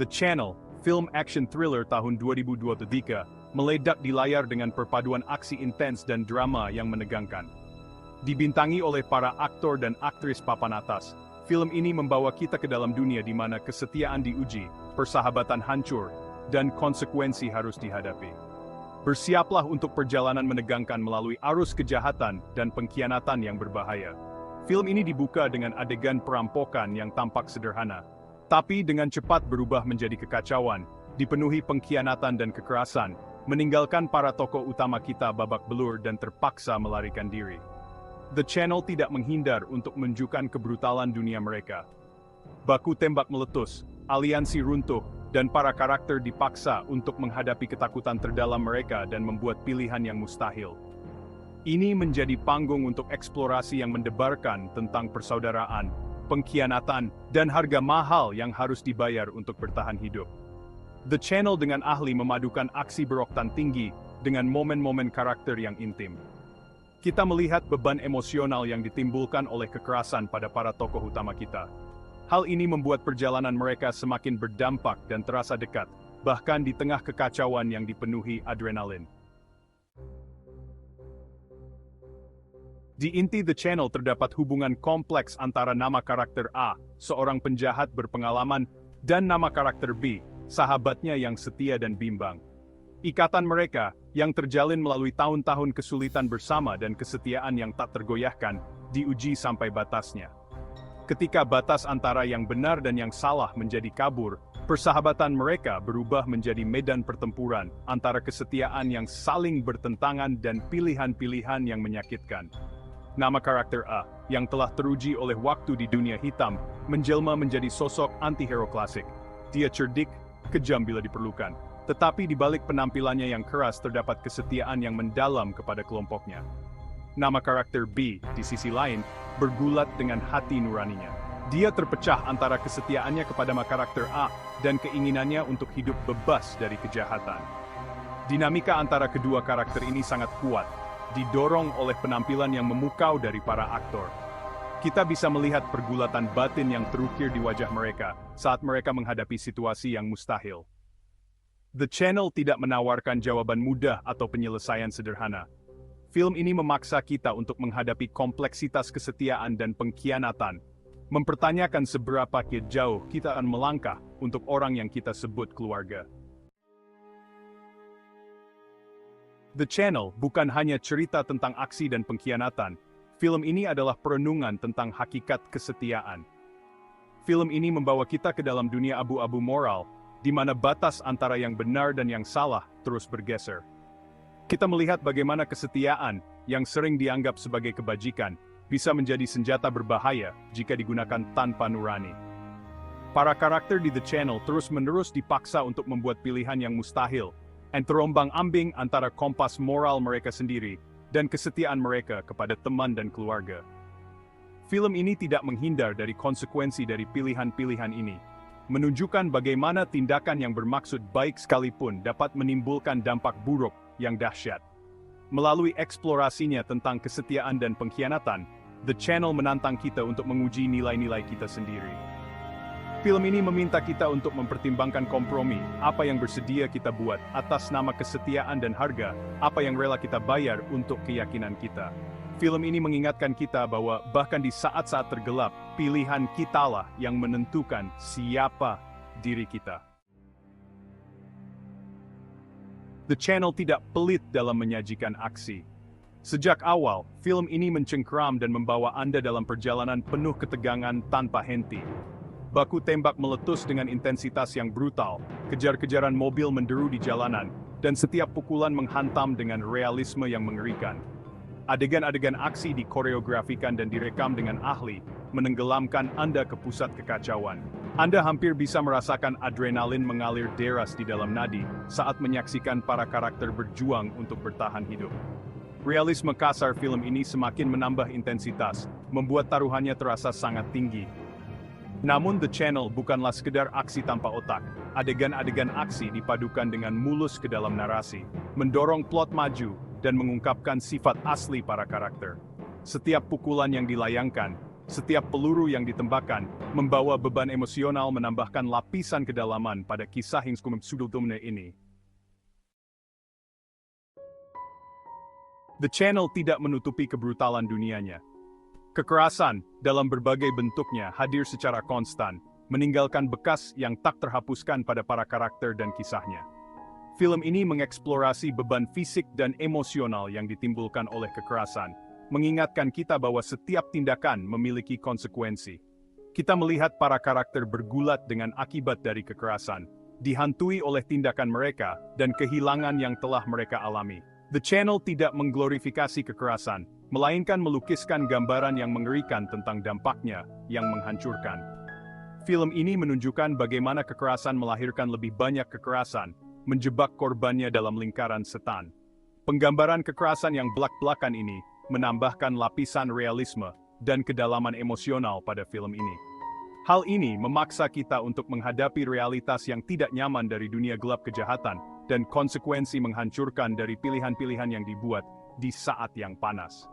The Channel, film action thriller tahun 2023, meledak di layar dengan perpaduan aksi intens dan drama yang menegangkan. Dibintangi oleh para aktor dan aktris papan atas, film ini membawa kita ke dalam dunia di mana kesetiaan diuji, persahabatan hancur, dan konsekuensi harus dihadapi. Bersiaplah untuk perjalanan menegangkan melalui arus kejahatan dan pengkhianatan yang berbahaya. Film ini dibuka dengan adegan perampokan yang tampak sederhana, tapi dengan cepat berubah menjadi kekacauan, dipenuhi pengkhianatan dan kekerasan, meninggalkan para tokoh utama kita babak belur dan terpaksa melarikan diri. The Channel tidak menghindar untuk menunjukkan kebrutalan dunia mereka. Baku tembak meletus, aliansi runtuh, dan para karakter dipaksa untuk menghadapi ketakutan terdalam mereka dan membuat pilihan yang mustahil. Ini menjadi panggung untuk eksplorasi yang mendebarkan tentang persaudaraan, pengkhianatan, dan harga mahal yang harus dibayar untuk bertahan hidup. The Channel dengan ahli memadukan aksi beroktan tinggi dengan momen-momen karakter yang intim. Kita melihat beban emosional yang ditimbulkan oleh kekerasan pada para tokoh utama kita. Hal ini membuat perjalanan mereka semakin berdampak dan terasa dekat, bahkan di tengah kekacauan yang dipenuhi adrenalin. Di inti The Channel terdapat hubungan kompleks antara nama karakter A, seorang penjahat berpengalaman, dan nama karakter B, sahabatnya yang setia dan bimbang. Ikatan mereka, yang terjalin melalui tahun-tahun kesulitan bersama dan kesetiaan yang tak tergoyahkan, diuji sampai batasnya. Ketika batas antara yang benar dan yang salah menjadi kabur, persahabatan mereka berubah menjadi medan pertempuran antara kesetiaan yang saling bertentangan dan pilihan-pilihan yang menyakitkan. Nama karakter A, yang telah teruji oleh waktu di dunia hitam, menjelma menjadi sosok anti-hero klasik. Dia cerdik, kejam bila diperlukan, tetapi di balik penampilannya yang keras terdapat kesetiaan yang mendalam kepada kelompoknya. Nama karakter B, di sisi lain, bergulat dengan hati nuraninya. Dia terpecah antara kesetiaannya kepada karakter A dan keinginannya untuk hidup bebas dari kejahatan. Dinamika antara kedua karakter ini sangat kuat, didorong oleh penampilan yang memukau dari para aktor. Kita bisa melihat pergulatan batin yang terukir di wajah mereka saat mereka menghadapi situasi yang mustahil. The Channel tidak menawarkan jawaban mudah atau penyelesaian sederhana. Film ini memaksa kita untuk menghadapi kompleksitas kesetiaan dan pengkhianatan, mempertanyakan seberapa jauh kita akan melangkah untuk orang yang kita sebut keluarga. The Channel bukan hanya cerita tentang aksi dan pengkhianatan, film ini adalah perenungan tentang hakikat kesetiaan. Film ini membawa kita ke dalam dunia abu-abu moral, di mana batas antara yang benar dan yang salah terus bergeser. Kita melihat bagaimana kesetiaan, yang sering dianggap sebagai kebajikan, bisa menjadi senjata berbahaya jika digunakan tanpa nurani. Para karakter di The Channel terus-menerus dipaksa untuk membuat pilihan yang mustahil, dan terombang-ambing antara kompas moral mereka sendiri dan kesetiaan mereka kepada teman dan keluarga. Film ini tidak menghindar dari konsekuensi dari pilihan-pilihan ini, menunjukkan bagaimana tindakan yang bermaksud baik sekalipun dapat menimbulkan dampak buruk yang dahsyat. Melalui eksplorasinya tentang kesetiaan dan pengkhianatan, The Channel menantang kita untuk menguji nilai-nilai kita sendiri. Film ini meminta kita untuk mempertimbangkan kompromi, apa yang bersedia kita buat atas nama kesetiaan dan harga, apa yang rela kita bayar untuk keyakinan kita. Film ini mengingatkan kita bahwa bahkan di saat-saat tergelap, pilihan kitalah yang menentukan siapa diri kita. The Channel tidak pelit dalam menyajikan aksi. Sejak awal, film ini mencengkram dan membawa Anda dalam perjalanan penuh ketegangan tanpa henti. Baku tembak meletus dengan intensitas yang brutal, kejar-kejaran mobil menderu di jalanan, dan setiap pukulan menghantam dengan realisme yang mengerikan. Adegan-adegan aksi dikoreografikan dan direkam dengan ahli, menenggelamkan Anda ke pusat kekacauan. Anda hampir bisa merasakan adrenalin mengalir deras di dalam nadi saat menyaksikan para karakter berjuang untuk bertahan hidup. Realisme kasar film ini semakin menambah intensitas, membuat taruhannya terasa sangat tinggi. Namun The Channel bukanlah sekedar aksi tanpa otak. Adegan-adegan aksi dipadukan dengan mulus ke dalam narasi, mendorong plot maju, dan mengungkapkan sifat asli para karakter. Setiap pukulan yang dilayangkan, Setiap peluru yang ditembakkan membawa beban emosional menambahkan lapisan kedalaman pada kisah yang sudutnya ini. The Channel tidak menutupi kebrutalan dunianya. Kekerasan dalam berbagai bentuknya hadir secara konstan, meninggalkan bekas yang tak terhapuskan pada para karakter dan kisahnya. Film ini mengeksplorasi beban fisik dan emosional yang ditimbulkan oleh kekerasan, mengingatkan kita bahwa setiap tindakan memiliki konsekuensi. Kita melihat para karakter bergulat dengan akibat dari kekerasan, dihantui oleh tindakan mereka dan kehilangan yang telah mereka alami. The Channel tidak mengglorifikasi kekerasan, melainkan melukiskan gambaran yang mengerikan tentang dampaknya yang menghancurkan. Film ini menunjukkan bagaimana kekerasan melahirkan lebih banyak kekerasan, menjebak korbannya dalam lingkaran setan. Penggambaran kekerasan yang belak-belakan ini menambahkan lapisan realisme dan kedalaman emosional pada film ini. Hal ini memaksa kita untuk menghadapi realitas yang tidak nyaman dari dunia gelap kejahatan dan konsekuensi menghancurkan dari pilihan-pilihan yang dibuat di saat yang panas.